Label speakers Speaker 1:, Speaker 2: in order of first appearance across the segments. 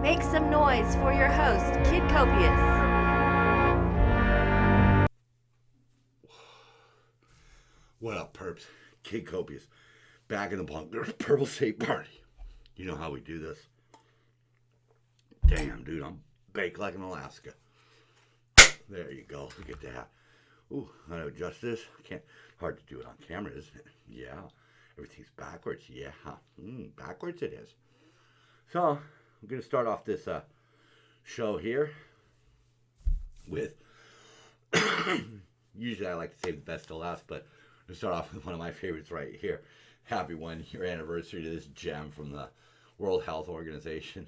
Speaker 1: Make some noise for your host, Kid Copious.
Speaker 2: What up, perps? Kid Copious. Back in the bunker. Purple State Party. You know how we do this. Damn, dude, I'm baked like in Alaska. There you go. Look at that. Ooh, I'm going to adjust this. Hard to do it on camera, isn't it? Yeah. Everything's backwards. Yeah. Backwards it is. So, I'm going to start off this show here with... Usually I like to save the best till last, but I'm going to start off with one of my favorites right here. Happy 1 year anniversary to this gem from the World Health Organization.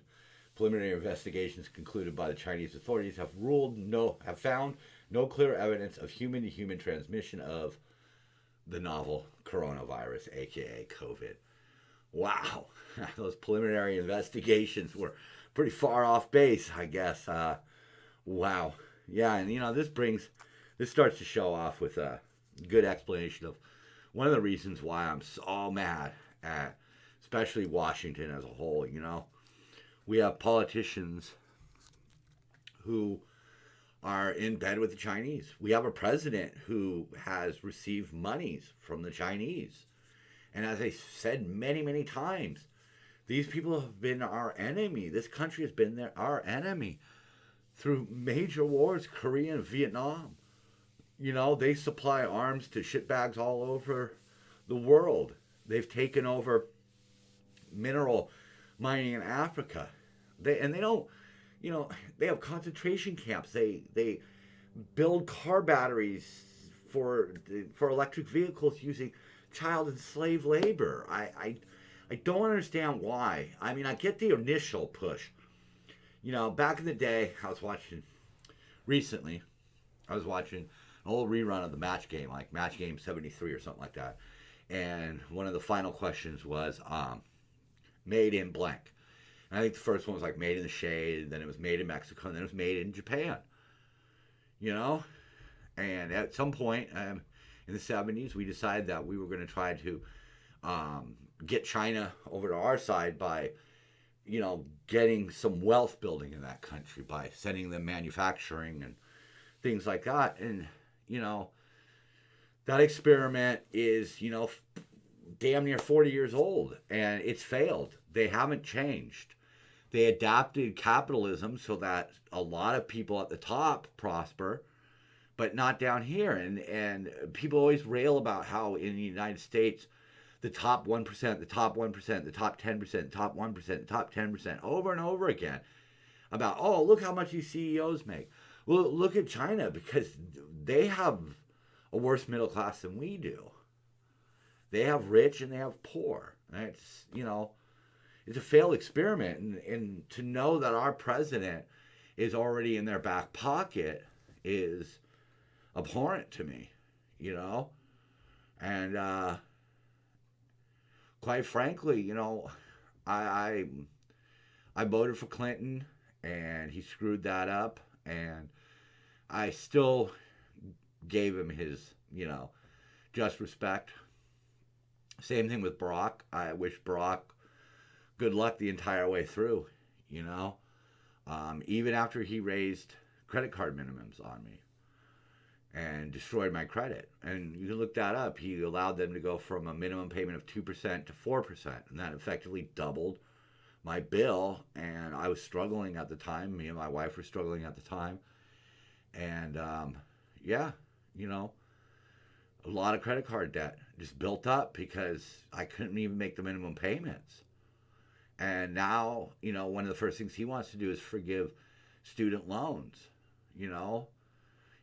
Speaker 2: Preliminary investigations concluded by the Chinese authorities have found no clear evidence of human-to-human transmission of the novel coronavirus, aka COVID. Wow, those preliminary investigations were pretty far off base, I guess. Wow, yeah, and this starts to show off with a good explanation of one of the reasons why I'm so mad at, especially Washington as a whole. We have politicians who are in bed with the Chinese. We have a president who has received monies from the Chinese. And as I said many, many times, these people have been our enemy. This country has been our enemy through major wars, Korea and Vietnam. They supply arms to shitbags all over the world. They've taken over mineral mining in Africa. They don't, they have concentration camps. They build car batteries for electric vehicles using child and slave labor. I don't understand why. I mean, I get the initial push. Back in the day, I was watching an old rerun of the Match Game, like Match Game 73 or something like that. And one of the final questions was made in blank. And I think the first one was like made in the shade, then it was made in Mexico, and then it was made in Japan. And at some point in the 70s, we decided that we were going to try to get China over to our side by, getting some wealth building in that country, by sending them manufacturing and things like that. And, that experiment is, damn near 40 years old, and it's failed. They haven't changed. They adapted capitalism so that a lot of people at the top prosper, but not down here. And people always rail about how in the United States, the top 1%, the top 1%, the top 10%, the top 1%, the top 10%, over and over again, about, oh, look how much these CEOs make. Well, look at China, because they have a worse middle class than we do. They have rich and they have poor. And it's a failed experiment. And to know that our president is already in their back pocket is abhorrent to me, And quite frankly, I voted for Clinton, and he screwed that up, and I still gave him his, just respect. Same thing with Barack. I wish Barack good luck the entire way through, even after he raised credit card minimums on me and destroyed my credit. And you can look that up. He allowed them to go from a minimum payment of 2% to 4%, and that effectively doubled my bill. And I was struggling at the time. Me and my wife were struggling at the time. And, a lot of credit card debt just built up because I couldn't even make the minimum payments. And now, one of the first things he wants to do is forgive student loans.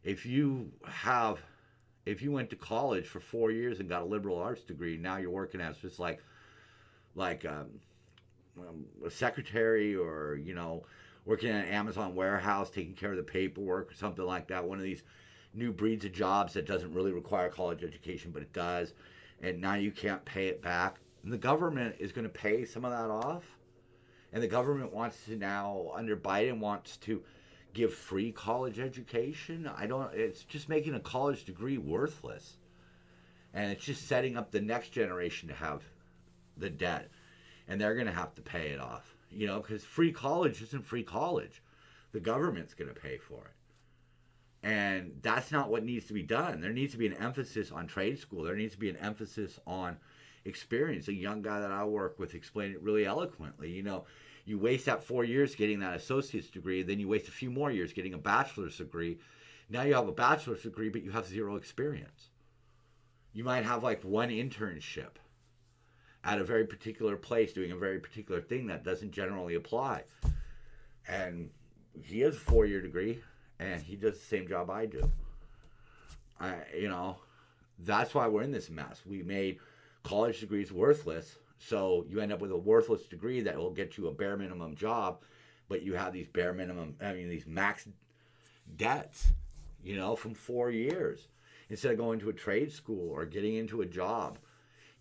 Speaker 2: If you went to college for 4 years and got a liberal arts degree, now you're working as just like a secretary, or, working in an Amazon warehouse, taking care of the paperwork or something like that. One of these new breeds of jobs that doesn't really require a college education, but it does. And now you can't pay it back. And the government is going to pay some of that off. And the government wants to now, under Biden, wants to give free college education. It's just making a college degree worthless. And it's just setting up the next generation to have the debt. And they're going to have to pay it off. because free college isn't free college. The government's going to pay for it. And that's not what needs to be done. There needs to be an emphasis on trade school. There needs to be an emphasis on experience. A young guy that I work with explained it really eloquently. You waste that 4 years getting that associate's degree, then you waste a few more years getting a bachelor's degree. Now you have a bachelor's degree, but you have zero experience. You might have like one internship at a very particular place doing a very particular thing that doesn't generally apply. And he has a 4-year degree, and he does the same job I do. That's why we're in this mess. We made college degrees worthless, so you end up with a worthless degree that will get you a bare minimum job, but you have these these max debts, from 4 years. Instead of going to a trade school or getting into a job,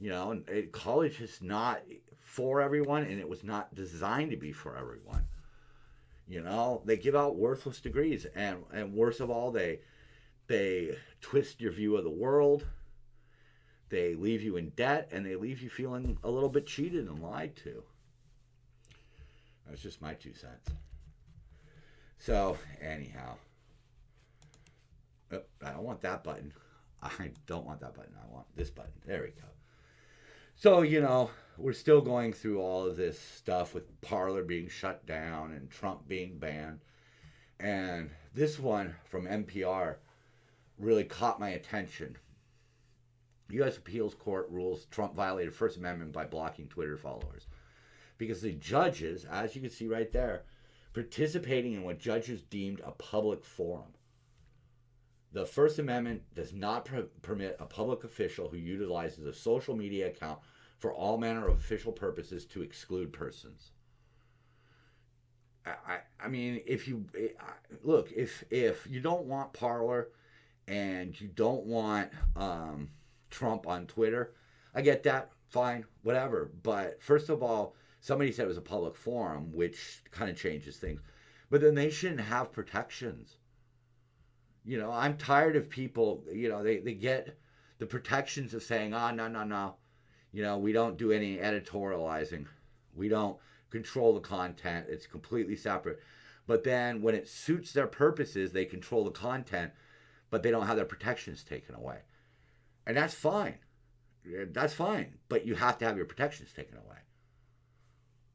Speaker 2: and college is not for everyone, and it was not designed to be for everyone. They give out worthless degrees, and worst of all, they twist your view of the world. They leave you in debt, and they leave you feeling a little bit cheated and lied to. That's just my 2 cents. So, anyhow. Oh, I don't want that button. I don't want that button. I want this button. There we go. So, we're still going through all of this stuff with Parler being shut down and Trump being banned. And this one from NPR really caught my attention. U.S. Appeals Court rules Trump violated First Amendment by blocking Twitter followers. Because the judges, as you can see right there, participating in what judges deemed a public forum. The First Amendment does not permit a public official who utilizes a social media account for all manner of official purposes to exclude persons. I mean, if you don't want Parler and you don't want Trump on Twitter, I get that, fine, whatever. But first of all, somebody said it was a public forum, which kind of changes things. But then they shouldn't have protections. I'm tired of people, they get the protections of saying, no. We don't do any editorializing. We don't control the content. It's completely separate. But then when it suits their purposes, they control the content, but they don't have their protections taken away. And that's fine. That's fine. But you have to have your protections taken away.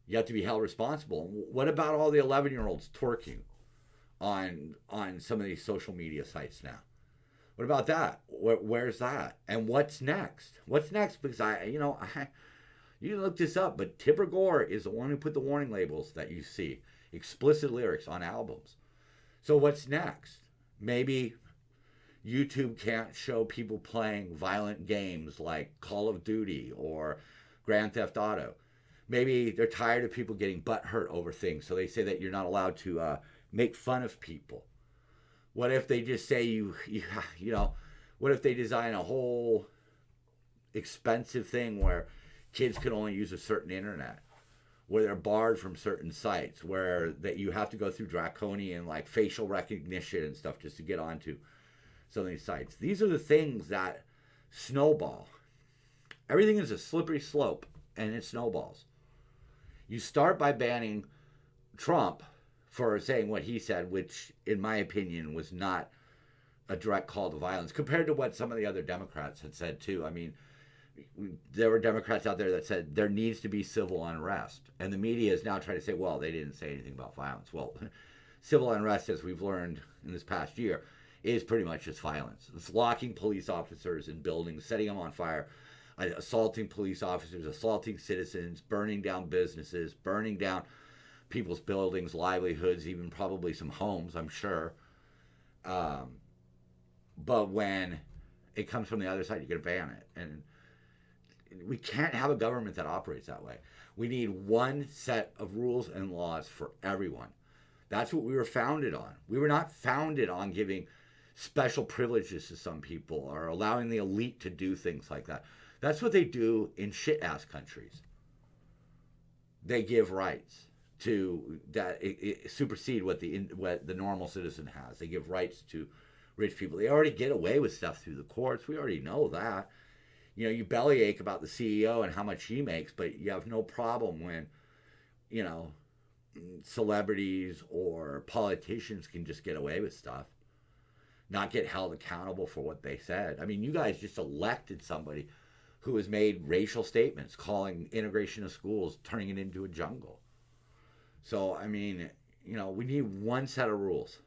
Speaker 2: You have to be held responsible. What about all the 11-year-olds twerking on some of these social media sites now? What about that? Where's that? And what's next? What's next? Because you can look this up, but Tipper Gore is the one who put the warning labels that you see, explicit lyrics on albums. So what's next? Maybe YouTube can't show people playing violent games like Call of Duty or Grand Theft Auto. Maybe they're tired of people getting butthurt over things, so they say that you're not allowed to make fun of people. What if they just say what if they design a whole expensive thing where kids can only use a certain internet, where they're barred from certain sites, where that you have to go through draconian like facial recognition and stuff just to get onto some of these sites. These are the things that snowball. Everything is a slippery slope, and it snowballs. You start by banning Trump for saying what he said, which, in my opinion, was not a direct call to violence, compared to what some of the other Democrats had said, too. I mean, there were Democrats out there that said there needs to be civil unrest. And the media is now trying to say, well, they didn't say anything about violence. Well, civil unrest, as we've learned in this past year, is pretty much just violence. It's locking police officers in buildings, setting them on fire, assaulting police officers, assaulting citizens, burning down businesses, burning down people's buildings, livelihoods, even probably some homes, I'm sure. But when it comes from the other side, you're going to ban it. And we can't have a government that operates that way. We need one set of rules and laws for everyone. That's what we were founded on. We were not founded on giving special privileges to some people or allowing the elite to do things like that. That's what they do in shit-ass countries. They give rights to that it supersede what the normal citizen has. They give rights to rich people. They already get away with stuff through the courts. We already know that. You bellyache about the CEO and how much he makes, but you have no problem when, celebrities or politicians can just get away with stuff, not get held accountable for what they said. I mean, you guys just elected somebody who has made racial statements, calling integration of schools, turning it into a jungle. So, I mean, we need one set of rules.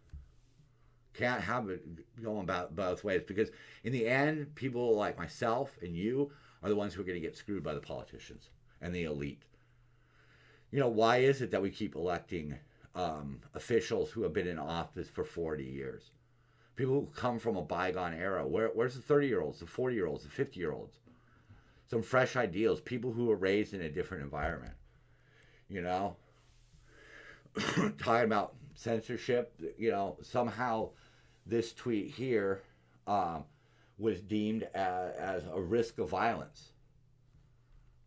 Speaker 2: Can't have it going about both ways, because in the end, people like myself and you are the ones who are going to get screwed by the politicians and the elite. Why is it that we keep electing officials who have been in office for 40 years? People who come from a bygone era. Where's the 30-year-olds, the 40-year-olds, the 50-year-olds? Some fresh ideals, people who were raised in a different environment. Talking about censorship, somehow this tweet here was deemed as a risk of violence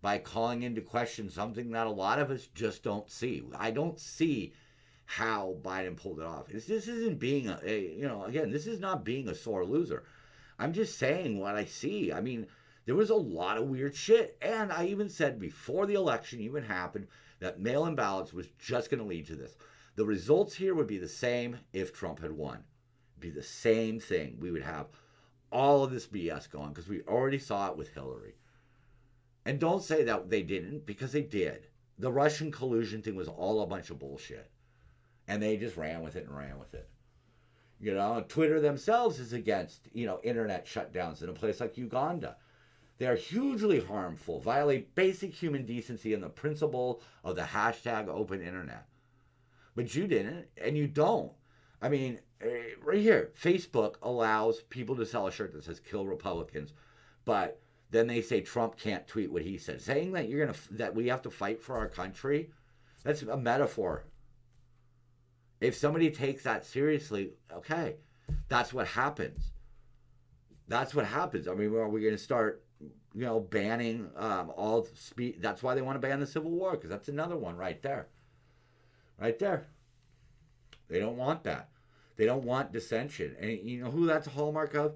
Speaker 2: by calling into question something that a lot of us just don't see. I don't see how Biden pulled it off. This isn't being this is not being a sore loser. I'm just saying what I see. I mean, there was a lot of weird shit. And I even said before the election even happened that mail-in ballots was just going to lead to this. The results here would be the same if Trump had won. It'd be the same thing. We would have all of this BS going because we already saw it with Hillary. And don't say that they didn't, because they did. The Russian collusion thing was all a bunch of bullshit. And they just ran with it and ran with it. Twitter themselves is against, internet shutdowns in a place like Uganda. They are hugely harmful, violate basic human decency and the principle of the hashtag open internet. But you didn't, and you don't. I mean, right here, Facebook allows people to sell a shirt that says "Kill Republicans," but then they say Trump can't tweet what he said, saying that that we have to fight for our country. That's a metaphor. If somebody takes that seriously, okay, that's what happens. That's what happens. I mean, are we going to start, banning all speech? That's why they want to ban the Civil War, because that's another one right there. Right there. They don't want that. They don't want dissension. And you know who that's a hallmark of?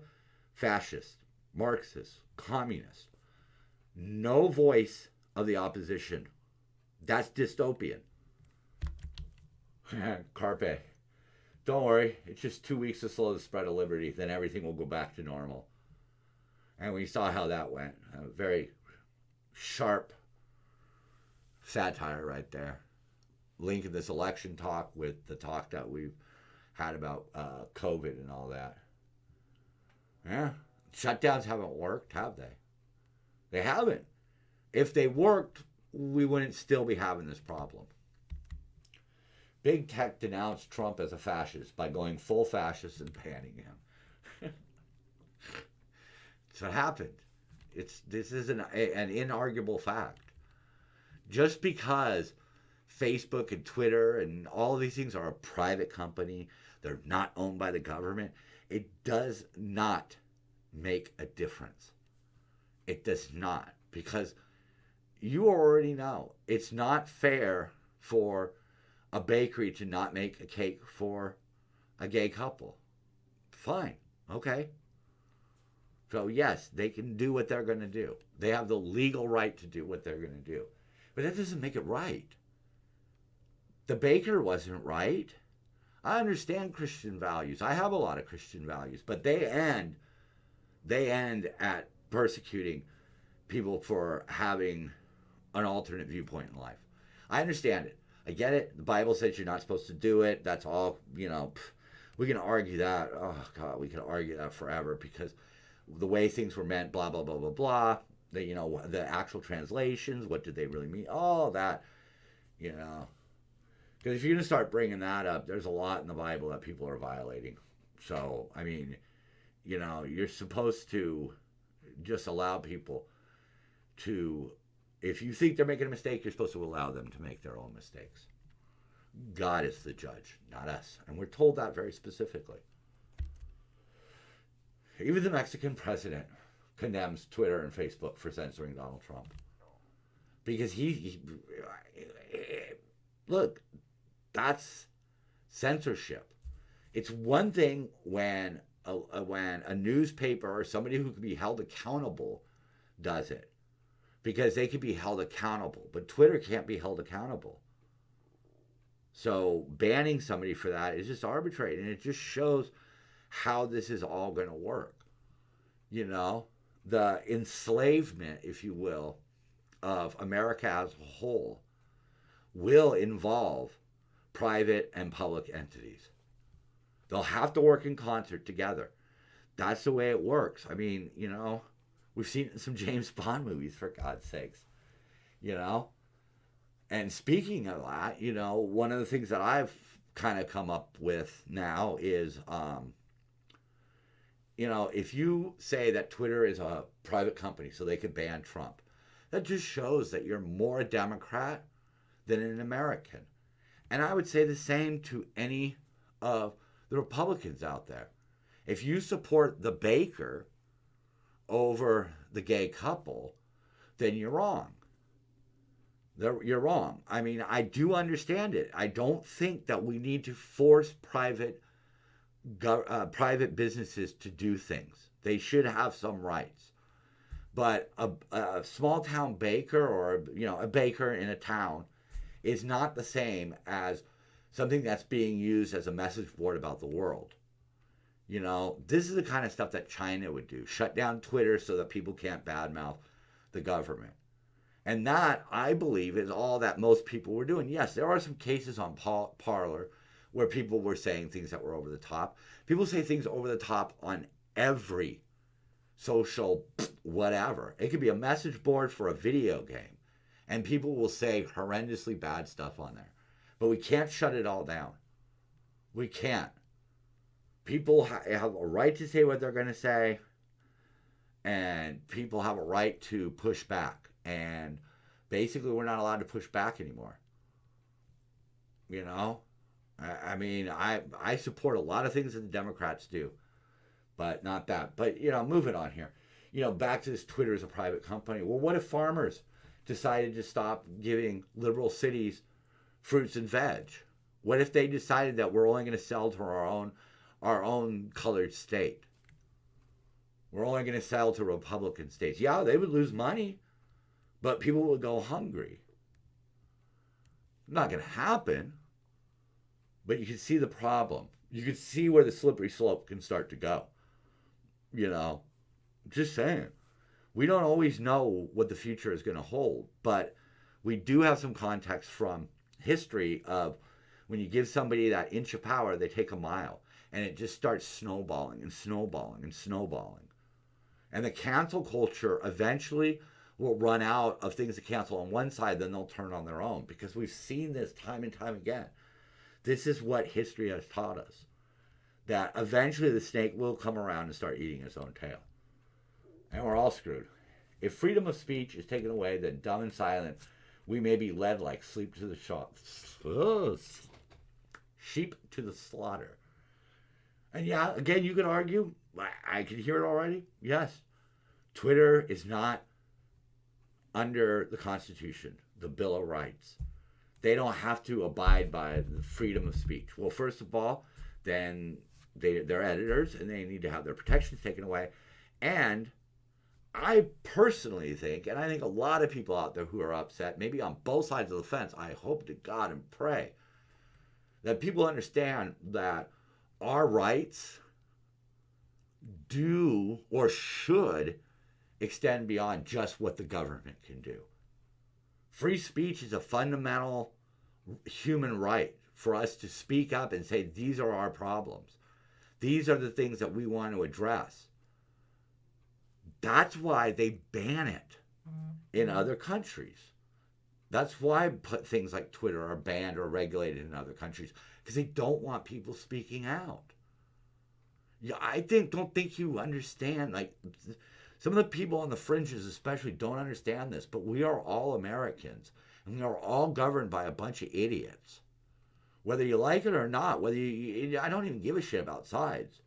Speaker 2: Fascist, Marxist, communist. No voice of the opposition. That's dystopian. Carpe. Don't worry. It's just 2 weeks to slow the spread of liberty. Then everything will go back to normal. And we saw how that went. A very sharp satire right there. Linking this election talk with the talk that we've had about COVID and all that. Yeah. Shutdowns haven't worked, have they? They haven't. If they worked, we wouldn't still be having this problem. Big Tech denounced Trump as a fascist by going full fascist and banning him. That's what happened. This is an inarguable fact. Just because Facebook and Twitter and all of these things are a private company, they're not owned by the government, it does not make a difference. It does not. Because you already know it's not fair for a bakery to not make a cake for a gay couple. Fine. Okay. So yes, they can do what they're going to do. They have the legal right to do what they're going to do. But that doesn't make it right. The baker wasn't right. I understand Christian values. I have a lot of Christian values, but they end at persecuting people for having an alternate viewpoint in life. I understand it. I get it. The Bible says you're not supposed to do it. That's all, we can argue that. Oh, God, we can argue that forever because the way things were meant, blah, blah, blah, blah, blah. The actual translations, what did they really mean? All that, Because if you're going to start bringing that up, there's a lot in the Bible that people are violating. So, I mean, you're supposed to just allow people to, if you think they're making a mistake, you're supposed to allow them to make their own mistakes. God is the judge, not us. And we're told that very specifically. Even the Mexican president condemns Twitter and Facebook for censoring Donald Trump. Because he look, that's censorship. It's one thing when a newspaper or somebody who can be held accountable does it, because they can be held accountable. But Twitter can't be held accountable. So banning somebody for that is just arbitrary, and it just shows how this is all going to work. You know, the enslavement, if you will, of America as a whole will involve private and public entities. They'll have to work in concert together. That's the way it works. I mean, you know, we've seen it in some James Bond movies, for God's sakes. You know? And speaking of that, you know, one of the things that I've kind of come up with now is, you know, if you say that Twitter is a private company so they could ban Trump, that just shows that you're more a Democrat than an American. And I would say the same to any of the Republicans out there. If you support the baker over the gay couple, then you're wrong. You're wrong. I mean, I do understand it. I don't think that we need to force private businesses to do things. They should have some rights. But a small town baker, or you know, a baker in a town, is not the same as something that's being used as a message board about the world. You know, this is the kind of stuff that China would do. Shut down Twitter so that people can't badmouth the government. And that, I believe, is all that most people were doing. Yes, there are some cases on Parler where people were saying things that were over the top. People say things over the top on every social whatever. It could be a message board for a video game, and people will say horrendously bad stuff on there. But we can't shut it all down. We can't. People have a right to say what they're going to say, and people have a right to push back. And basically, we're not allowed to push back anymore. You know? I mean, I support a lot of things that the Democrats do, but not that. But, you know, moving on here. You know, back to this Twitter as a private company. Well, what if farmers decided to stop giving liberal cities fruits and veg? What if they decided that we're only going to sell to our own colored state? We're only going to sell to Republican states. Yeah, they would lose money, but people would go hungry. Not going to happen, but you can see the problem. You can see where the slippery slope can start to go. You know, just saying. We don't always know what the future is going to hold, but we do have some context from history of when you give somebody that inch of power, they take a mile, and it just starts snowballing and snowballing and snowballing. And the cancel culture eventually will run out of things to cancel on one side, then they'll turn on their own, because we've seen this time and time again. This is what history has taught us, that eventually the snake will come around and start eating its own tail. And we're all screwed. If freedom of speech is taken away, then dumb and silent, we may be led like sheep to the slaughter. And yeah, again, you could argue, I can hear it already. Yes, Twitter is not under the Constitution, the Bill of Rights. They don't have to abide by the freedom of speech. Well, first of all, then they're editors, and they need to have their protections taken away. And I personally think, and I think a lot of people out there who are upset, maybe on both sides of the fence, I hope to God and pray that people understand that our rights do or should extend beyond just what the government can do. Free speech is a fundamental human right for us to speak up and say, these are our problems. These are the things that we want to address. That's why they ban it in other countries. That's why things like Twitter are banned or regulated in other countries, because they don't want people speaking out. Yeah, don't think you understand. Like, some of the people on the fringes especially don't understand this, but we are all Americans, and we are all governed by a bunch of idiots. Whether you like it or not, I don't even give a shit about sides.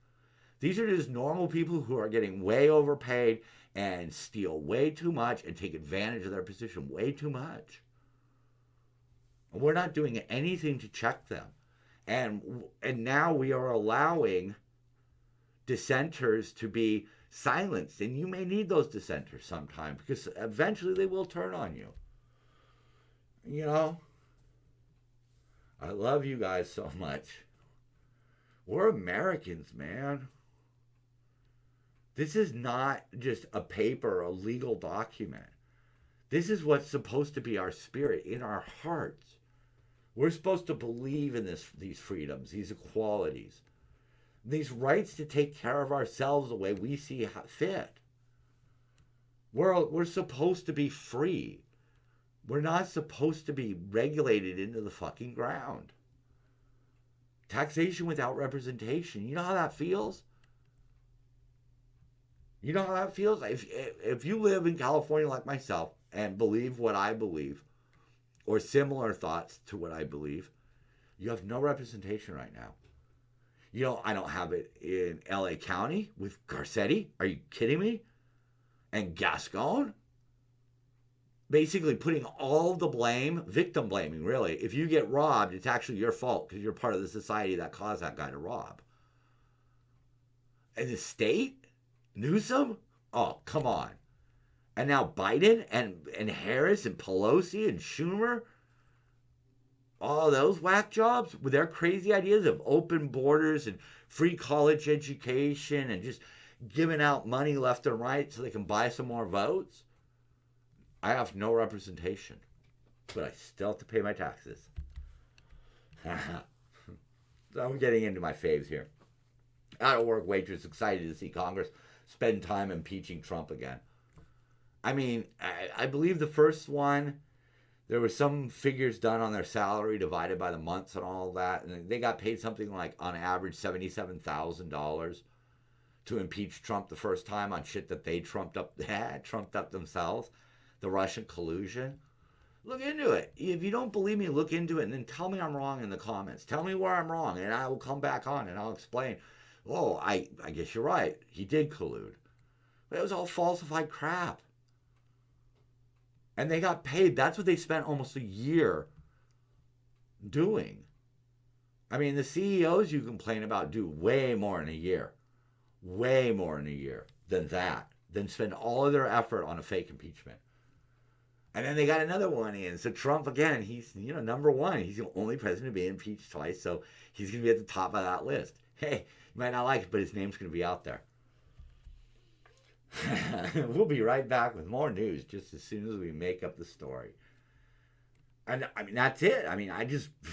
Speaker 2: These are just normal people who are getting way overpaid and steal way too much and take advantage of their position way too much. And we're not doing anything to check them. And now we are allowing dissenters to be silenced. And you may need those dissenters sometime, because eventually they will turn on you. You know? I love you guys so much. We're Americans, man. This is not just a paper, a legal document. This is what's supposed to be our spirit in our hearts. We're supposed to believe in these freedoms, these equalities, these rights to take care of ourselves the way we see fit. We're supposed to be free. We're not supposed to be regulated into the fucking ground. Taxation without representation. You know how that feels? You know how that feels? If you live in California like myself and believe what I believe, or similar thoughts to what I believe, you have no representation right now. You know, I don't have it in LA County with Garcetti. Are you kidding me? And Gascon? Basically putting all the blame, victim blaming, really. If you get robbed, it's actually your fault because you're part of the society that caused that guy to rob. And the state? Newsom? Oh, come on. And now Biden and Harris and Pelosi and Schumer? All those whack jobs with their crazy ideas of open borders and free college education and just giving out money left and right so they can buy some more votes? I have no representation, but I still have to pay my taxes. So I'm getting into my faves here. Out of work waitress excited to see Congress spend time impeaching Trump again. I mean, I believe the first one, there were some figures done on their salary divided by the months and all that, and they got paid something like on average $77,000 to impeach Trump the first time on shit that they trumped up themselves. The Russian collusion. Look into it. If you don't believe me, look into it and then tell me I'm wrong in the comments. Tell me where I'm wrong and I will come back on and I'll explain. Oh, I guess you're right. He did collude. But it was all falsified crap. And they got paid. That's what they spent almost a year doing. I mean, the CEOs you complain about do way more in a year. Way more in a year than that. Than spend all of their effort on a fake impeachment. And then they got another one in. So Trump, again, he's, number one. He's the only president to be impeached twice. So he's going to be at the top of that list. Hey, you might not like it, but his name's going to be out there. We'll be right back with more news just as soon as we make up the story. And, I mean, that's it. I mean,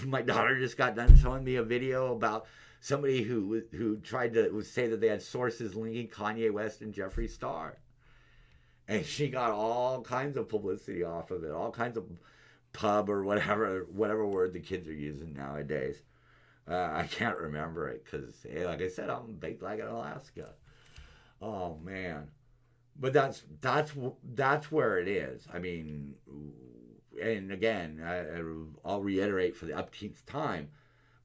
Speaker 2: my daughter just got done showing me a video about somebody who tried to say that they had sources linking Kanye West and Jeffree Star. And she got all kinds of publicity off of it, all kinds of pub or whatever word the kids are using nowadays. I can't remember it because, like I said, I'm baked like in Alaska. Oh man, but that's where it is. I mean, and again, I'll reiterate for the upteenth time,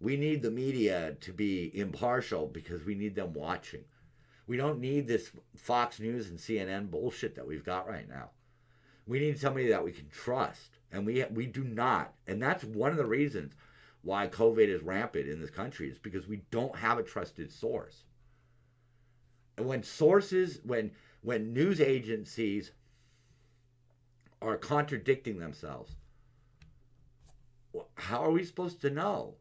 Speaker 2: we need the media to be impartial because we need them watching. We don't need this Fox News and CNN bullshit that we've got right now. We need somebody that we can trust, and we do not. And that's one of the reasons why COVID is rampant in this country is because we don't have a trusted source. And when news agencies are contradicting themselves, how are we supposed to know?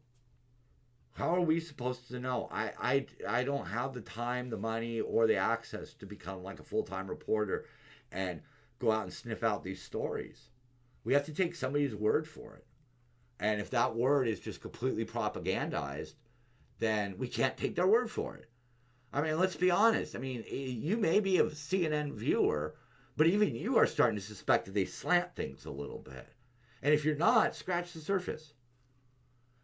Speaker 2: How are we supposed to know? I don't have the time, the money, or the access to become like a full-time reporter and go out and sniff out these stories. We have to take somebody's word for it. And if that word is just completely propagandized, then we can't take their word for it. I mean, let's be honest. I mean, you may be a CNN viewer, but even you are starting to suspect that they slant things a little bit. And if you're not, scratch the surface.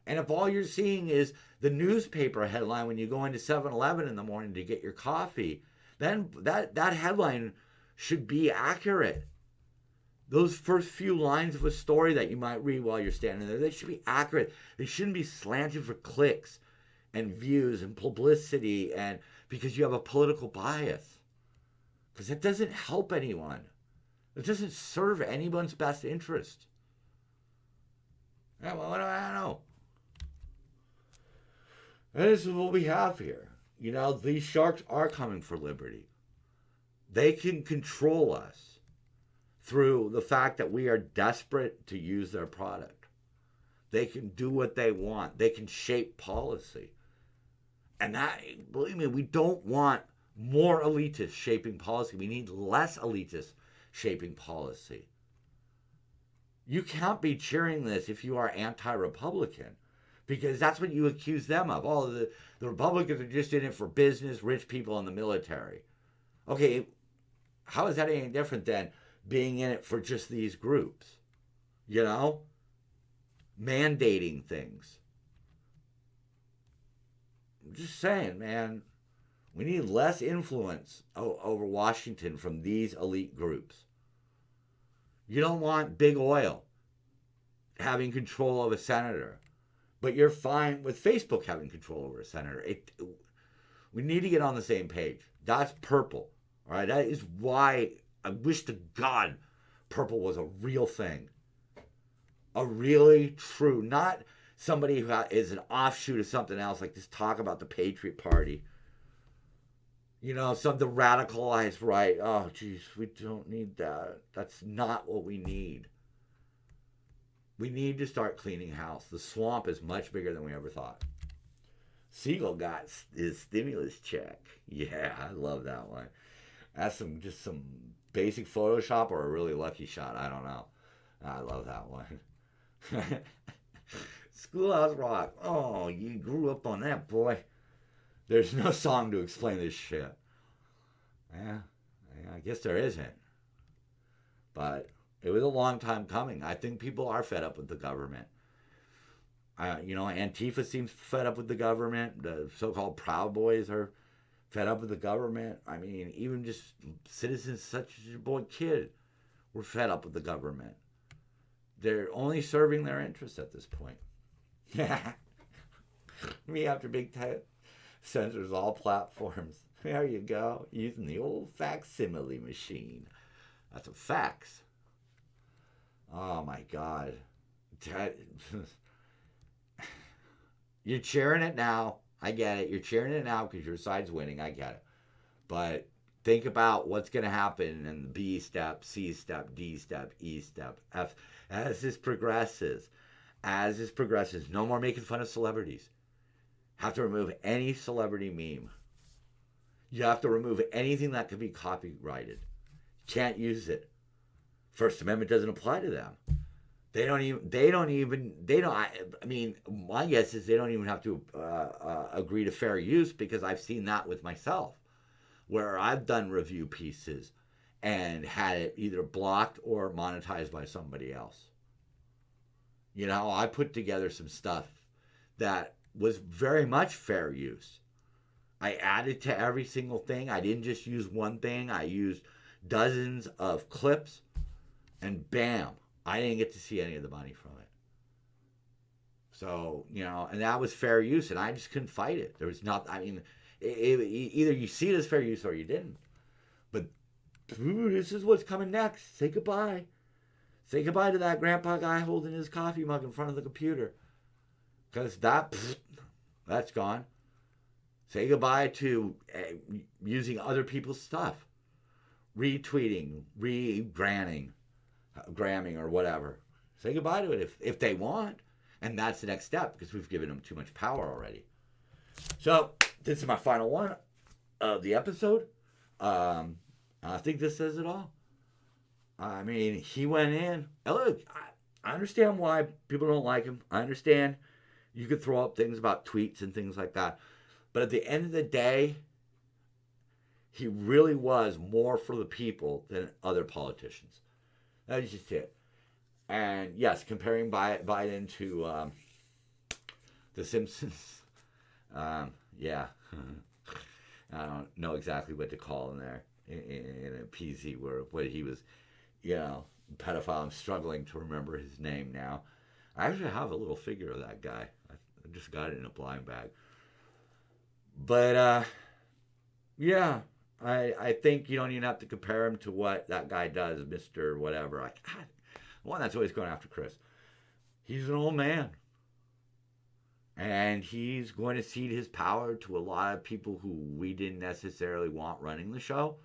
Speaker 2: And if all you're seeing is the newspaper headline when you go into 7-Eleven in the morning to get your coffee, then that headline should be accurate. Those first few lines of a story that you might read while you're standing there, they should be accurate. They shouldn't be slanted for clicks and views and publicity and because you have a political bias. Because it doesn't help anyone. It doesn't serve anyone's best interest. Yeah, well, I don't know. And this is what we have here. These sharks are coming for liberty. They can control us through the fact that we are desperate to use their product. They can do what they want. They can shape policy. And that, believe me, we don't want more elitists shaping policy. We need less elitists shaping policy. You can't be cheering this if you are anti-Republican, because that's what you accuse them of. Oh, the Republicans are just in it for business, rich people, and the military. Okay, how is that any different than being in it for just these groups? You know? Mandating things. I'm just saying, man, we need less influence over Washington from these elite groups. You don't want big oil having control of a senator, but you're fine with Facebook having control over a senator. We need to get on the same page. That's purple. All right, that is why I wish to God purple was a real thing. A really true, not somebody who is an offshoot of something else, like this talk about the Patriot Party. You know, the radicalized right. Oh, geez, we don't need that. That's not what we need. We need to start cleaning house. The swamp is much bigger than we ever thought. Siegel got his stimulus check. Yeah, I love that one. That's just some basic Photoshop or a really lucky shot. I don't know. I love that one. Schoolhouse Rock. Oh, you grew up on that, boy. There's no song to explain this shit. Yeah, I guess there isn't. But it was a long time coming. I think people are fed up with the government. Antifa seems fed up with the government. The so-called Proud Boys are fed up with the government. I mean, even just citizens such as your boy Kid were fed up with the government. They're only serving their interests at this point. Me after big tech censors all platforms. There you go. Using the old facsimile machine. That's a fax. Oh my God. You're cheering it now. I get it. You're cheering it now because your side's winning. I get it. But think about what's going to happen in the B step, C step, D step, E step, F. As this progresses, no more making fun of celebrities. Have to remove any celebrity meme. You have to remove anything that could be copyrighted. Can't use it. First Amendment doesn't apply to them. My guess is they don't even have to agree to fair use, because I've seen that with myself, where I've done review pieces and had it either blocked or monetized by somebody else. You know, I put together some stuff that was very much fair use. I added to every single thing. I didn't just use one thing. I used dozens of clips, and bam, I didn't get to see any of the money from it. So, and that was fair use, and I just couldn't fight it. There was not, either you see it as fair use or you didn't. But this is what's coming next. Say goodbye. Say goodbye to that grandpa guy holding his coffee mug in front of the computer. Because that's gone. Say goodbye to using other people's stuff. Retweeting, gramming or whatever. Say goodbye to it if they want. And that's the next step, because we've given them too much power already. So, this is my final one of the episode. I think this says it all. I mean, he went in. And look, I understand why people don't like him. I understand you could throw up things about tweets and things like that. But at the end of the day, he really was more for the people than other politicians. That was just it. And yes, comparing Biden to The Simpsons, yeah. I don't know exactly what to call him there in a PZ where he was, pedophile. I'm struggling to remember his name now. I actually have a little figure of that guy. I just got it in a blind bag. But, yeah, I think you don't even have to compare him to what that guy does, Mr. Whatever. The one that's always going after Chris. He's an old man. And he's going to cede his power to a lot of people who we didn't necessarily want running the show.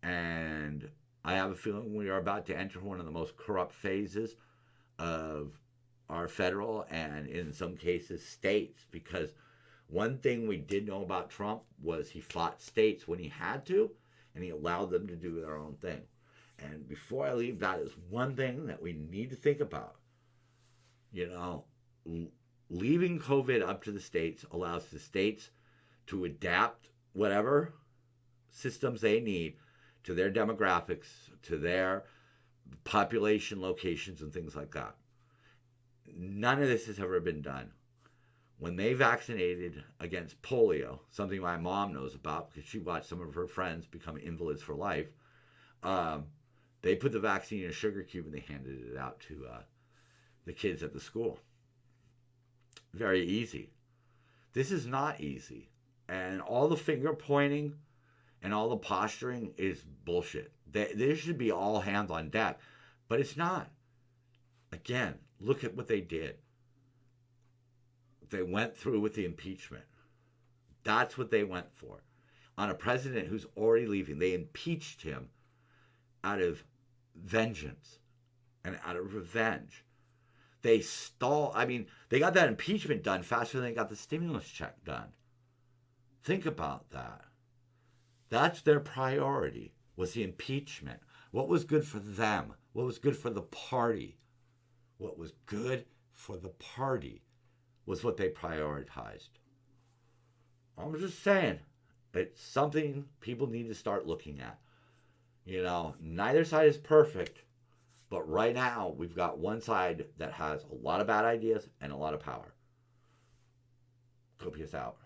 Speaker 2: And I have a feeling we are about to enter one of the most corrupt phases of are federal and in some cases states, because one thing we did know about Trump was he fought states when he had to, and he allowed them to do their own thing. And before I leave, that is one thing that we need to think about. You know, leaving COVID up to the states allows the states to adapt whatever systems they need to their demographics, to their population locations and things like that. None of this has ever been done. When they vaccinated against polio, something my mom knows about because she watched some of her friends become invalids for life, they put the vaccine in a sugar cube and they handed it out to the kids at the school. Very easy. This is not easy. And all the finger pointing and all the posturing is bullshit. There should be all hands on deck, but it's not. Again, look at what they did. They went through with the impeachment. That's what they went for. On a president who's already leaving, they impeached him out of vengeance and out of revenge. They they got that impeachment done faster than they got the stimulus check done. Think about that. That's their priority, was the impeachment. What was good for them? What was good for the party? What was good for the party was what they prioritized. I'm just saying, it's something people need to start looking at. You know, neither side is perfect, but right now we've got one side that has a lot of bad ideas and a lot of power. Copious out.